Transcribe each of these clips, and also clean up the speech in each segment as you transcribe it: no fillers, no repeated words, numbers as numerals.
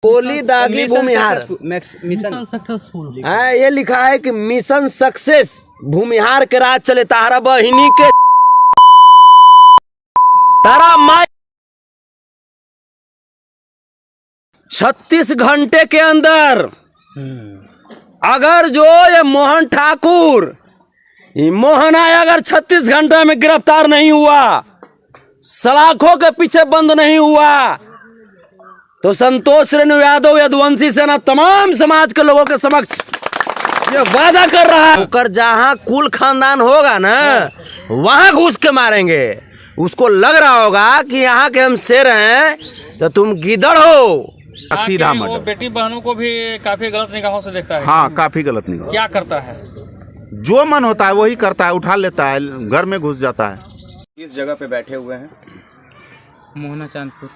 कोली दागी Bhumihar mission successful है। ये लिखा है कि मिशन सक्सेस भूमिहार के राज चले तारा बहिनी के तारा माई 36 घंटे के अंदर अगर जो ये मोहन ठाकुर मोहना अगर 36 घंटे में गिरफ्तार नहीं हुआ, सलाखों के पीछे बंद नहीं हुआ, तो संतोष रेणु यादव यदुवंशी सेना तमाम समाज के लोगों के समक्ष ये वादा कर रहा है होकर जहां कुल खानदान होगा ना वहां घुस के मारेंगे। उसको लग रहा होगा कि यहाँ के हम शेर हैं तो तुम गीदड़ हो। सीधा वो मर्डर। बेटी बहनों को भी काफी गलत निगाहों से देखता है। हाँ, काफी गलत निगाह। क्या करता है? जो मन होता है वही करता है, उठा लेता है, घर में घुस जाता है। किस जगह पे बैठे हुए हैं? मोहना चांदपुर,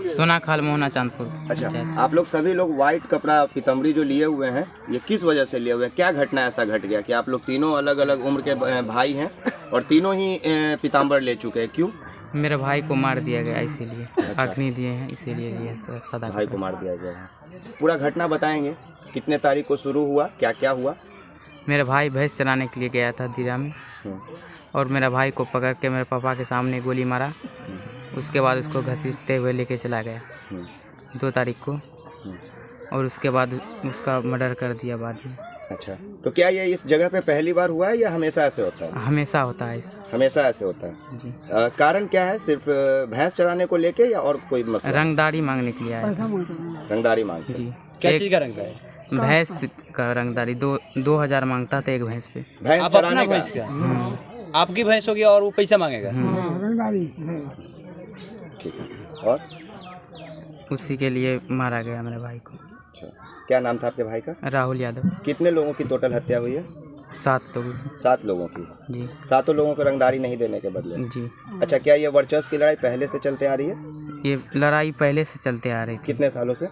सोना खाल मोहना चांदपुर। अच्छा, आप लोग सभी लोग व्हाइट कपड़ा पीतम्बरी जो लिए हुए हैं, ये किस वजह से लिए हुए हैं? क्या घटना ऐसा घट गया कि आप लोग तीनों अलग अलग उम्र के भाई हैं और तीनों ही पीताम्बर ले चुके हैं? क्यों? मेरे भाई को मार दिया गया, इसीलिए अग्नि दिए हैं, इसीलिए लिए सदा। भाई को मार दिया गया है। पूरा घटना बताएंगे, कितने तारीख को शुरू हुआ, क्या क्या हुआ? मेरा भाई भैंस चराने के लिए गया था दीरा में, और मेरा भाई को पकड़ के मेरे पापा के सामने गोली मारा। उसके बाद उसको घसीटते हुए लेके चला गया 2 तारीख को, और उसके बाद उसका मर्डर कर दिया बाद में। अच्छा, तो क्या ये इस जगह पे पहली बार हुआ है या हमेशा ऐसे होता है? हमेशा होता है ऐसा। हमेशा ऐसे होता है जी। कारण क्या है? सिर्फ भैंस चराने को लेके या और कोई मसला? रंगदारी मांगने के लिए आया था। रंगदारी मांगते जी। क्या चीज का रंग है? भैंस का रंगदारी 2000 मांगता था एक भैंस पे। भैंस आप चराने अपना का? भैंस का आपकी भैंस होगी और वो पैसा मांगेगा। ठीक है। और उसी के लिए मारा गया मेरे भाई को। अच्छा, क्या नाम था आपके भाई का? राहुल यादव। कितने लोगों की टोटल हत्या हुई है? 7 लोग। 7 लोगों की। जी। 7 लोगों को रंगदारी नहीं देने के बदले? जी। अच्छा, क्या ये वर्चस्व की लड़ाई पहले से चलते आ रही है? ये लड़ाई पहले से चलते आ रही थी, कितने सालों से?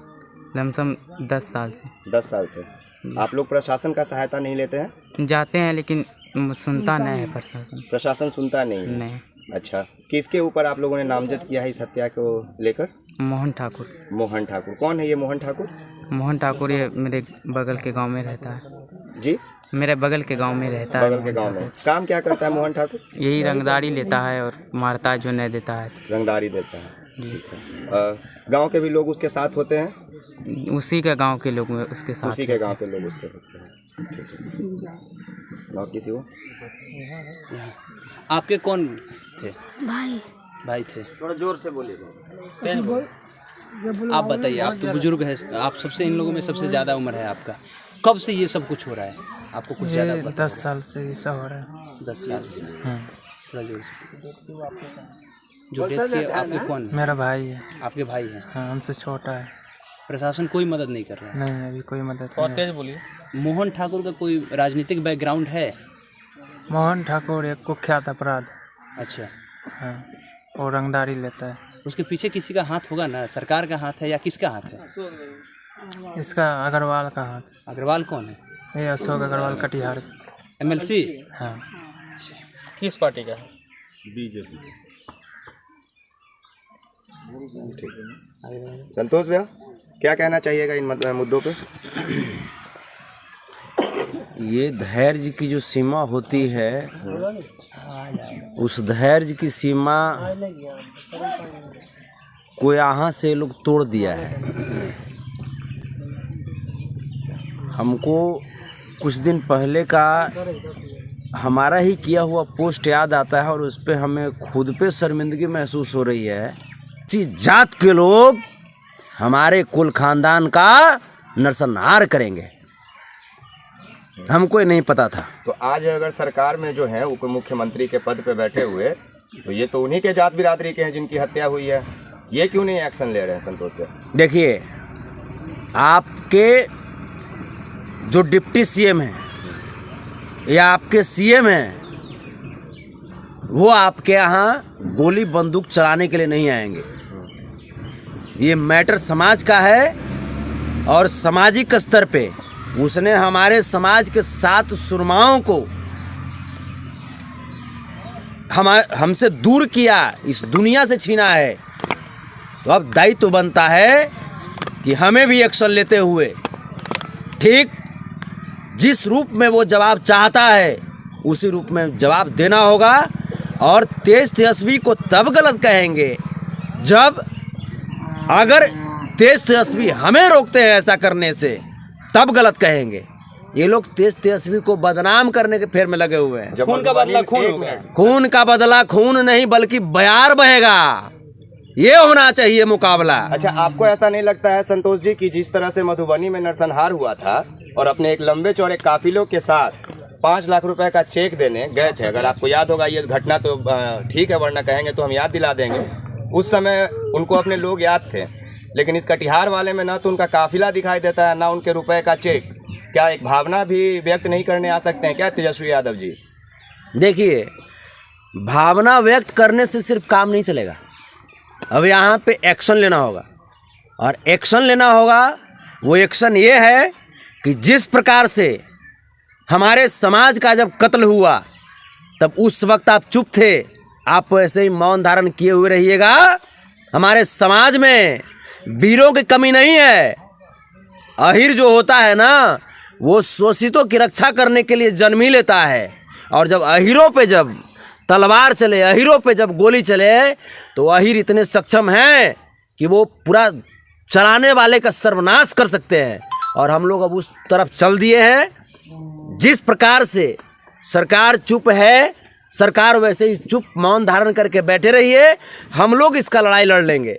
लमसम 10 साल से। 10 साल से। आप लोग प्रशासन का सहायता नहीं लेते हैं? जाते हैं लेकिन सुनता नहीं है प्रशासन। प्रशासन सुनता नहीं है? नहीं। अच्छा, किसके ऊपर आप लोगों ने नामजद किया है इस हत्या को लेकर? मोहन ठाकुर। मोहन ठाकुर। कौन है ये मोहन ठाकुर? मोहन ठाकुर ये मेरे बगल के गांव में रहता है। जी? मेरे बगल के गांव में रहता है। बगल के गांव में। काम क्या करता है मोहन ठाकुर? यही रंगदारी लेता है और मारता है जो नहीं देता है। रंगदारी देता है। ठीक है। गांव के भी लोग उसके साथ होते हैं? उसी के गांव के लोग उसके साथ। उसी के गांव के लोग उसके होते हैं। ठीक है। और किसी को? आपके कौन थे? भाई थे। थोड़ा जोर से बोलिए। आप बताइए, आप तो बुजुर्ग हैं, आप सबसे इन लोगों में सबसे ज़्यादा उम्र है आपका। कब से ये सब कुछ हो रहा है? आपको कुछ ज़्यादा? 10 साल से ऐसा हो रहा है। 10 साल से। थोड़ा जोर से। जो डेथ किए आपके कौन? मेरा भाई है। आपके भाई हैं? हाँ, हमसे छोटा है। प्रशासन कोई मदद नहीं कर रहा है? नहीं, अभी कोई मदद बहुत नहीं। तेज बोलिए। मोहन ठाकुर का कोई राजनीतिक बैकग्राउंड है? मोहन ठाकुर एक कुख्यात अपराध। अच्छा। हाँ, वो रंगदारी लेता है। उसके पीछे किसी का हाथ होगा ना? सरकार का हाथ है या किसका हाथ है? इसका अग्रवाल का हाथ। अग्रवाल कौन है? ये अशोक अग्रवाल कटिहार। MLC? हाँ। किस पार्टी का है? बीजेपी। संतोष भैया, क्या कहना चाहिएगा इन मुद्दों पे? ये धैर्य की जो सीमा होती है, उस धैर्य की सीमा को यहाँ से लोग तोड़ दिया है। हमको कुछ दिन पहले का हमारा ही किया हुआ पोस्ट याद आता है और उस पर हमें खुद पे शर्मिंदगी महसूस हो रही है। इसी जात के लोग हमारे कुल खानदान का नरसंहार करेंगे, हमको ये नहीं पता था। तो आज अगर सरकार में जो है उप मुख्यमंत्री के पद पे बैठे हुए, तो ये तो उन्हीं के जात बिरादरी के हैं जिनकी हत्या हुई है। ये क्यों नहीं एक्शन ले रहे हैं संतोष भैया? देखिए, आपके जो डिप्टी सीएम हैं या आपके सीएम हैं, वो आपके यहाँ गोली बंदूक चलाने के लिए नहीं आएंगे। ये मैटर समाज का है और सामाजिक स्तर पे उसने हमारे समाज के 7 सुरमाओं को हमसे दूर किया, इस दुनिया से छीना है। तो अब दायित्व तो बनता है कि हमें भी एक्शन लेते हुए ठीक जिस रूप में वो जवाब चाहता है उसी रूप में जवाब देना होगा। और तेज तेजस्वी को तब गलत कहेंगे जब अगर तेज तेजस्वी हमें रोकते हैं ऐसा करने से, तब गलत कहेंगे। ये लोग तेज तेजस्वी को बदनाम करने के फेर में लगे हुए हैं। खून का बदला खून होगा। खून का बदला खून नहीं बल्कि बयार बहेगा, ये होना चाहिए मुकाबला। अच्छा, आपको ऐसा नहीं लगता है संतोष जी कि जिस तरह से मधुबनी में नरसंहार हुआ था और अपने एक लंबे चौड़े काफिलों के साथ 5 लाख रुपए का चेक देने गए थे, अगर आपको याद होगा ये घटना तो ठीक है, वरना कहेंगे तो हम याद दिला देंगे। उस समय उनको अपने लोग याद थे, लेकिन इस कटिहार वाले में ना तो उनका काफिला दिखाई देता है ना उनके रुपए का चेक। क्या एक भावना भी व्यक्त नहीं करने आ सकते हैं क्या तेजस्वी यादव जी? देखिए, भावना व्यक्त करने से सिर्फ काम नहीं चलेगा, अब यहाँ पे एक्शन लेना होगा। और एक्शन लेना होगा, वो एक्शन ये है कि जिस प्रकार से हमारे समाज का जब कत्ल हुआ तब उस वक्त आप चुप थे, आप वैसे ही मौन धारण किए हुए रहिएगा। हमारे समाज में वीरों की कमी नहीं है। अहिर जो होता है ना, वो शोषितों की रक्षा करने के लिए जन्म ही लेता है। और जब अहिरों पे जब तलवार चले, अहिरों पे जब गोली चले, तो अहिर इतने सक्षम हैं कि वो पूरा चलाने वाले का सर्वनाश कर सकते हैं। और हम लोग अब उस तरफ चल दिए हैं। जिस प्रकार से सरकार चुप है, सरकार वैसे ही चुप मौन धारण करके बैठे रहिए। हम लोग इसका लड़ाई लड़ लेंगे।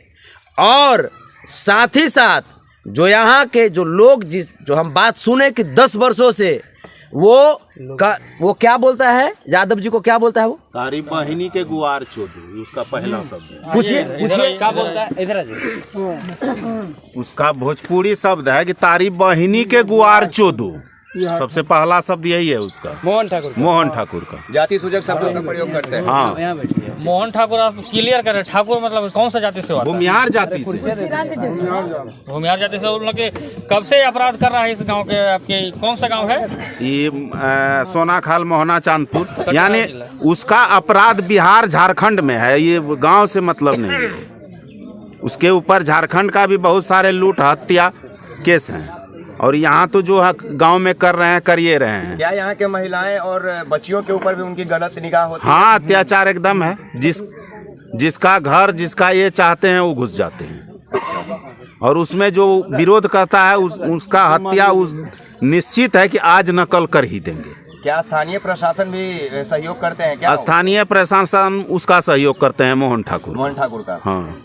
और साथ ही साथ जो यहाँ के जो लोग जो हम बात सुने कि 10 वर्षों से वो क्या बोलता है, यादव जी को क्या बोलता है वो? तारी बहिनी के गुआर चोदू, उसका पहला शब्द। पूछिए क्या बोलता है? इधर आ जाइए। उसका भोजपुरी शब्द है कि तारी बहिनी के गुआर चोदू, सबसे पहला शब्द यही है उसका। मोहन ठाकुर का जाति सूचक शब्दों का प्रयोग करते हैं। हाँ, यहाँ बैठिए। मोहन ठाकुर, आप क्लियर करें, ठाकुर मतलब कौन सा जाति से हुआ? भूमिहार जाति से। भूमिहार जाति से। मतलब कि कब से अपराध कर रहा है इस गांव के? आपके कौन सा गांव है ये? सोनाखाल, मोहना, चांदपुर। यानी उसका अपराध बिहार झारखंड में है, ये गांव से मतलब नहीं है। उसके ऊपर झारखंड का भी बहुत सारे लूट हत्या केस हैं। और यहाँ तो जो गांव में कर रहे हैं, करिए रहे हैं। क्या यहाँ के महिलाएं और बच्चियों के ऊपर भी उनकी गलत निगाह होती है? हाँ, अत्याचार एकदम है। जिसका घर, जिसका ये चाहते हैं वो घुस जाते हैं। और उसमें जो विरोध करता है उसका हत्या निश्चित है कि आज नकल कर ही देंगे। क्या स्थानीय प्रशासन भी सहयोग करते हैं क्या? स्थानीय प्रशासन उसका सहयोग करते हैं, मोहन ठाकुर का। हाँ।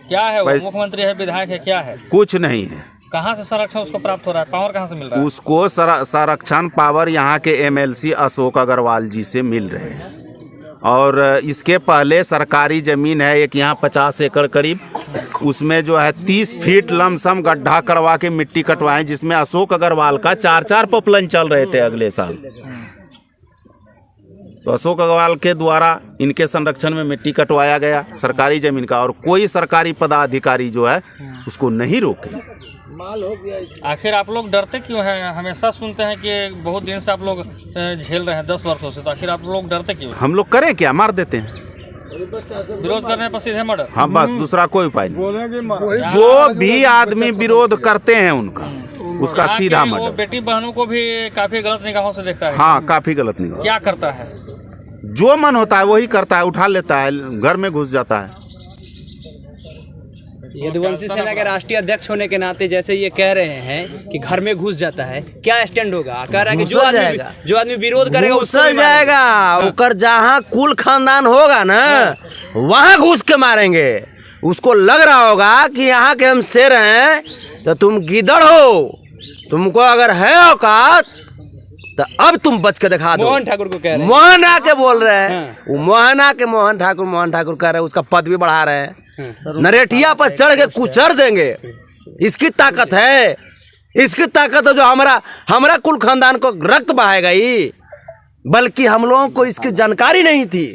क्या है वो? मुख्यमंत्री है, विधायक है, क्या है? कुछ नहीं है। कहाँ से संरक्षण उसको प्राप्त हो रहा है? पावर कहाँ से मिल रहा है उसको? संरक्षण पावर यहाँ के MLC अशोक अग्रवाल जी से मिल रहे हैं। और इसके पहले सरकारी जमीन है एक यहाँ 50 एकड़ करीब, उसमें जो है 30 फीट लमसम गड्ढा करवा के मिट्टी कटवाए, जिसमें अशोक अग्रवाल का 4 पपलन चल रहे थे अगले साल। तो अशोक अग्रवाल के द्वारा इनके संरक्षण में मिट्टी कटवाया गया सरकारी जमीन का। और कोई सरकारी पदाधिकारी जो है उसको नहीं रोके। आखिर आप लोग डरते क्यों हैं? हमेशा सुनते हैं कि बहुत दिन से आप लोग झेल रहे हैं 10 वर्षों से, तो आखिर आप लोग डरते क्यों? हम लोग करें क्या? मार देते हैं। विरोध करने पर सीधे मर्डर? हाँ, बस, दूसरा कोई उपाय नहीं। जो भी आदमी विरोध करते हैं उनका उसका सीधा वो मर्डर। बेटी बहनों को भी काफी गलत निगाहों से देखता है। हाँ, काफी गलत निगाह। क्या करता है? जो मन होता है वही करता है, उठा लेता है, घर में घुस जाता है। यदुवंशी सेना के राष्ट्रीय अध्यक्ष होने के नाते जैसे ये कह रहे हैं कि घर में घुस जाता है, क्या स्टैंड होगा? कह रहा है कि जो आदमी विरोध करेगा घुसल जाएगा। ओकर जहाँ कुल खानदान होगा ना, वहाँ घुस के मारेंगे। उसको लग रहा होगा कि यहाँ के हम शेर हैं तो तुम गीदड़ हो, तुमको अगर है औकात तो अब तुम बच के दिखा दो। मोहन ठाकुर को कह रहे हैं। मोहन आके बोल रहे हैं। वो मोहन आके मोहन ठाकुर कह रहे हैं, उसका पद भी बढ़ा रहे हैं। नरेटिया पर चढ़ के कुचर देंगे। इसकी ताकत है, इसकी ताकत है जो हमारा कुल खानदान को रक्त बहाएगा ही। बल्कि हम लोगों को इसकी जानकारी नहीं थी।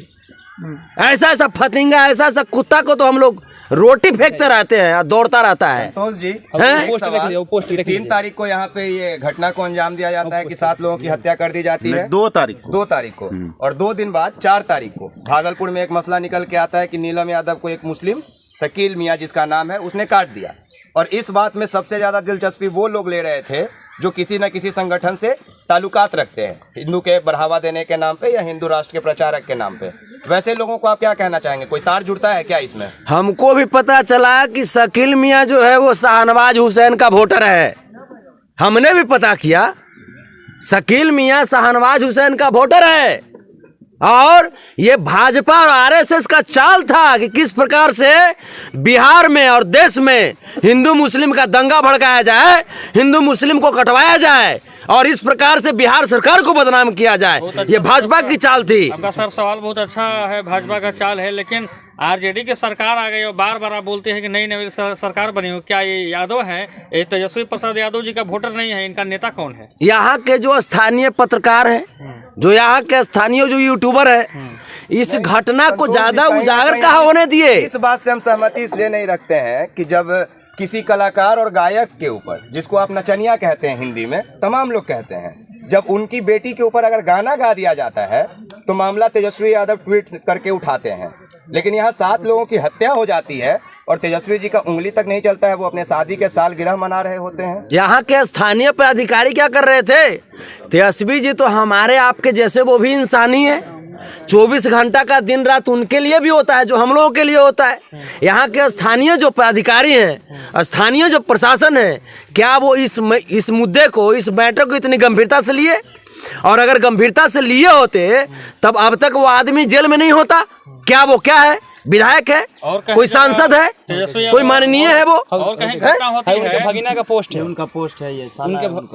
ऐसा फतिंगा, ऐसा कुत्ता को तो हम लोग रोटी फेंकते रहते हैं, दौड़ता रहता है। संतोष जी, एक सवाल, 3 तारीख को यहाँ पे ये घटना को अंजाम दिया जाता है कि 7 लोगों की हत्या कर दी जाती है। 2 तारीख को और 2 दिन बाद 4 तारीख को भागलपुर में एक मसला निकल के आता है कि नीलम यादव को एक मुस्लिम शकील मियाँ जिसका नाम है, उसने काट दिया। और इस बात में सबसे ज़्यादा दिलचस्पी वो लोग ले रहे थे जो किसी न किसी संगठन से ताल्लुकात रखते हैं, हिंदू के बढ़ावा देने के नाम पे या हिंदू राष्ट्र के प्रचारक के नाम पे। वैसे लोगों को आप क्या कहना चाहेंगे, कोई तार जुड़ता है क्या इसमें? हमको भी पता चला कि शकील मियाँ जो है वो शाहनवाज हुसैन का वोटर है। हमने भी पता किया, शकील मियाँ शाहनवाज हुसैन का वोटर है। और ये भाजपा और आरएसएस का चाल था कि किस प्रकार से बिहार में और देश में हिंदू मुस्लिम का दंगा भड़काया जाए, हिंदू मुस्लिम को कटवाया जाए और इस प्रकार से बिहार सरकार को बदनाम किया जाए। ये भाजपा की चाल थी। आपका सर सवाल बहुत अच्छा है, भाजपा का चाल है, लेकिन आरजेडी की सरकार आ गई और बार बार आप बोलते हैं कि नई नई सरकार बनी हो। क्या ये यादव है, ये तेजस्वी प्रसाद यादव जी का वोटर नहीं है, इनका नेता कौन है? यहाँ के जो स्थानीय पत्रकार हैं, जो यहाँ के स्थानीय जो यूट्यूबर है, इस घटना को ज्यादा उजागर कहाँ होने दिए। इस बात से हम सहमति इसलिए नहीं रखते हैं कि जब किसी कलाकार और गायक के ऊपर, जिसको आप नचनिया कहते हैं हिंदी में, तमाम लोग कहते हैं, जब उनकी बेटी के ऊपर अगर गाना गा दिया जाता है तो मामला तेजस्वी यादव ट्वीट करके उठाते हैं। लेकिन यहाँ 7 लोगों की हत्या हो जाती है और तेजस्वी जी का उंगली तक नहीं चलता है, वो अपने शादी के सालगिरह मना रहे होते हैं। यहाँ के स्थानीय पदाधिकारी क्या कर रहे थे? तेजस्वी जी तो हमारे आपके जैसे वो भी इंसानी है। 24 घंटा का दिन रात उनके लिए भी होता है जो हम लोगों के लिए होता है। यहाँ के स्थानीय जो पदाधिकारी हैं, स्थानीय जो प्रशासन है, क्या वो इस मुद्दे को, इस मैटर को इतनी गंभीरता से लिए? और अगर गंभीरता से लिए होते तब अब तक वो आदमी जेल में नहीं होता। क्या वो क्या है? विधायक है, कोई सांसद है, कोई माननीय है वो? और कहीं घटना होती है, उनके भगीना का पोस्ट है, उनका पोस्ट है, ये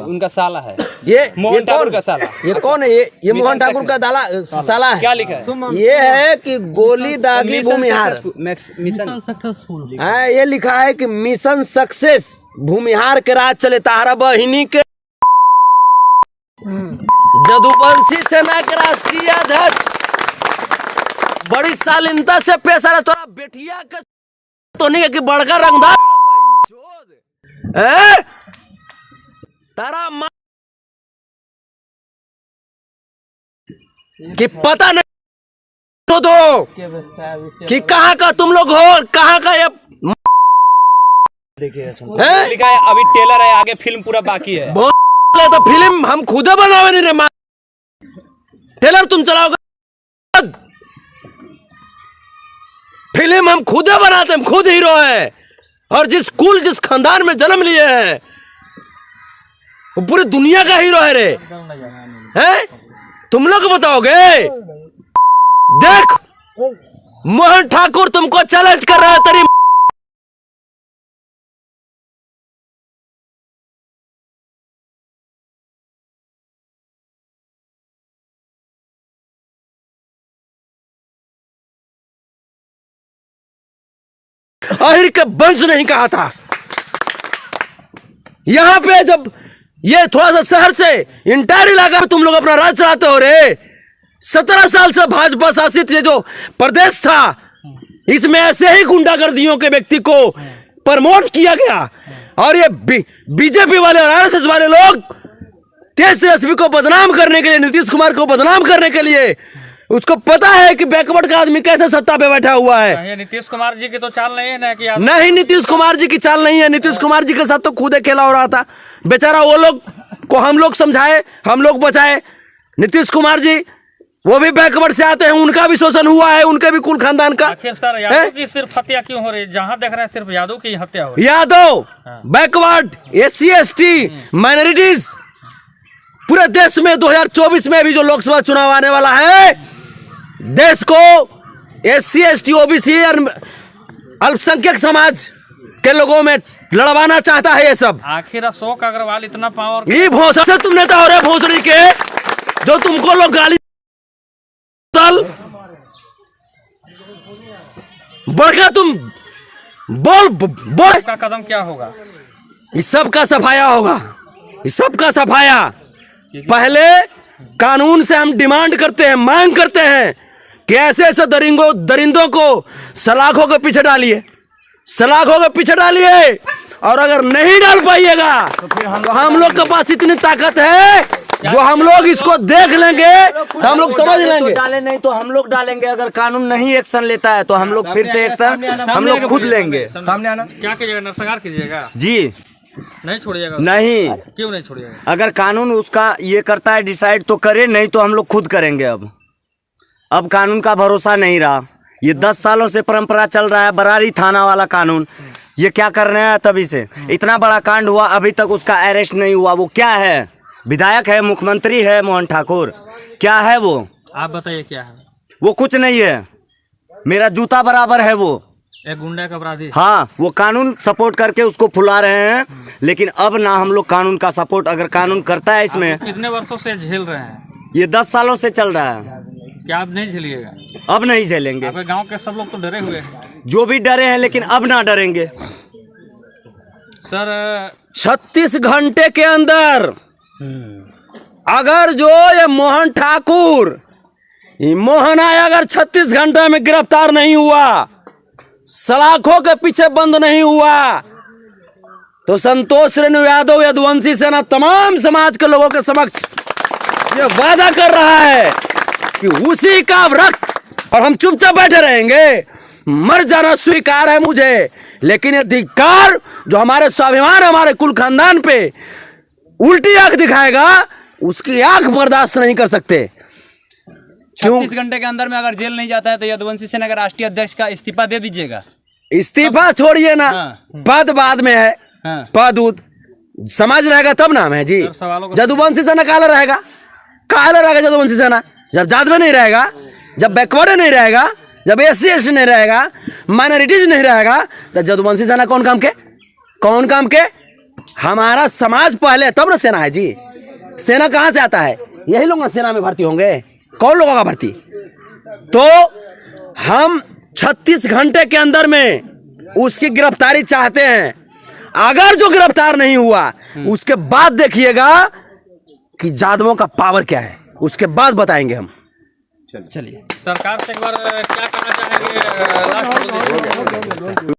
उनका साला है, ये मोहन ठाकुर का साला। ये कौन है? ये मोहन ठाकुर का साला है। क्या लिखा है? ये है कि गोली दागी भूमिहार, मिशन सक्सेसफुल। ये लिखा है कि मिशन सक्सेस, भूमिहार के राज चले तारा बहिनी के। जदुवंशी सेना के राष्ट्रीय अध्यक्ष बड़ी शालीनता से पेश आ रहा। तोरा बेटिया का तो नहीं है कि बड़का रंगदार तारा माँ कि पता नहीं तो कि कहाँ का तुम लोग हो, कहाँ का ये लिखा है। अभी टेलर है, आगे फिल्म पूरा बाकी है। बहुत तो फिल्म हम खुद बनावे नहीं रे माँ। टेलर तुम चलाओगे, फिल्म हम खुद बनाते, हम खुद हीरो हैं। और जिस कुल, जिस खानदान में जन्म लिए हैं, वो पूरी दुनिया का हीरो है रे। हैं? तुम लोग बताओगे? देख, मोहन ठाकुर तुमको चैलेंज कर रहा है तेरी। आहिर के वंश नहीं कहा था। यहां पे जब ये थोड़ा सा शहर से इंटायर इलाका में तुम लोग अपना राज चलाते हो रे। 17 साल से भाजपा शासित ये जो प्रदेश था, इसमें ऐसे ही गुंडागर्दियों के व्यक्ति को प्रमोट किया गया। और ये बीजेपी वाले और आरएसएस वाले लोग तेजस्वी को बदनाम करने के लिए, नीतीश कुमार को बदनाम करने के लिए, उसको पता है कि बैकवर्ड का आदमी कैसे सत्ता पे बैठा हुआ है। ये नीतीश कुमार जी की तो चाल नहीं है ना कि आप... नहीं, नीतीश कुमार जी की चाल नहीं है। नीतीश कुमार जी के साथ तो खुद खेला हो रहा था बेचारा। वो लोग को हम लोग समझाए, हम लोग बचाए। नीतीश कुमार जी वो भी बैकवर्ड से आते हैं, उनका भी शोषण हुआ है, उनके भी कुल खानदान का। आखिर सर यादव की सिर्फ हत्या क्यों हो रही है? जहाँ देख रहे हैं सिर्फ यादव की हत्या हो रही है। Yadav, backward, SC ST, minorities, पूरे देश में 2024 में भी जो लोकसभा चुनाव आने वाला है, देश को SC ST OBC और अल्पसंख्यक समाज के लोगों में लड़वाना चाहता है ये सब। आखिर अशोक अग्रवाल इतना पावर, ये भोसड़ी से तुम नेता हो रहे भोसड़ी के, जो तुमको लोग गाली बढ़कर तुम बोल का कदम क्या होगा? इस सब का सफाया होगा, इस सब का सफाया। पहले कानून से हम डिमांड करते हैं, मांग करते हैं कि ऐसे ऐसे दरिंदों को सलाखों के पीछे डालिए, सलाखों के पीछे डालिए। और अगर नहीं डाल पाइएगा तो हम लोग के पास इतनी ताकत है जो हम लोग इसको देख लेंगे तो हम लोग समझ लेंगे। डाले नहीं तो हम लोग डालेंगे। अगर कानून नहीं एक्शन लेता है तो हम लोग फिर से एक्शन हम लोग खुद लेंगे। सामने आना। क्या कीजिएगा? नरसंहार कीजिएगा? जी नहीं छोड़िएगा? नहीं। क्यों नहीं छोड़िएगा? अगर कानून उसका ये करता है डिसाइड तो करे, नहीं तो हम लोग खुद करेंगे। अब कानून का भरोसा नहीं रहा। ये 10 सालों से परंपरा चल रहा है, बरारी थाना वाला कानून। ये क्या कर रहे हैं? तभी से इतना बड़ा कांड हुआ, अभी तक उसका अरेस्ट नहीं हुआ। वो क्या है? विधायक है, मुख्यमंत्री है मोहन ठाकुर, क्या है वो? आप बताइए क्या है? वो कुछ नहीं है, मेरा जूता बराबर है वो। एक गुंडा का अपराधी। हाँ, वो कानून सपोर्ट करके उसको फुला रहे हैं, लेकिन अब ना हम लोग कानून का सपोर्ट। अगर कानून करता है इसमें। कितने वर्षों से झेल रहे हैं? ये 10 सालों से चल रहा है। क्या आप नहीं झेलिएगा? अब नहीं झेलेंगे। आपके गांव के सब लोग तो डरे हुए हैं। जो भी डरे हैं, लेकिन अब ना डरेंगे। सर 36 घंटे के अंदर अगर जो ये मोहन ठाकुर, ये मोहना अगर 36 घंटे में गिरफ्तार नहीं हुआ, सलाखों के पीछे बंद नहीं हुआ, तो संतोष रेणु यादव यदुवंशी सेना तमाम समाज के लोगों के समक्ष ये वादा कर रहा है कि उसी का रक्त। और हम चुपचाप बैठे रहेंगे? मर जाना स्वीकार है मुझे, लेकिन ये धिक्कार जो हमारे स्वाभिमान, हमारे कुल खानदान पे उल्टी आंख दिखाएगा, उसकी आंख बर्दाश्त नहीं कर सकते। 36 घंटे के अंदर में अगर जेल नहीं जाता है तो यदुवंशी सेना का राष्ट्रीय अध्यक्ष का इस्तीफा दे दीजिएगा। इस्तीफा छोड़िए ना, पद बाद में है। पद उद समझ रहेगा तब नाम है जी। यदुवंशी सेना काला रहेगा? काला रहेगा यदुवंशी सेना जब जात में नहीं रहेगा, जब बैकवर्ड नहीं रहेगा, जब SC ST नहीं रहेगा, माइनॉरिटीज नहीं रहेगा, तो यदुवंशी सेना कौन काम के? कौन काम के? हमारा समाज पहले, तब ना सेना है जी। सेना कहाँ से आता है? यही लोग ना सेना में भर्ती होंगे। कौन लोगों का भर्ती? तो हम 36 घंटे के अंदर में उसकी गिरफ्तारी चाहते हैं। अगर जो गिरफ्तार नहीं हुआ, उसके बाद देखिएगा कि यादवों का पावर क्या है, उसके बाद बताएंगे हम। चलिए सरकार से एक बार क्या कहना चाहेंगे? लास्ट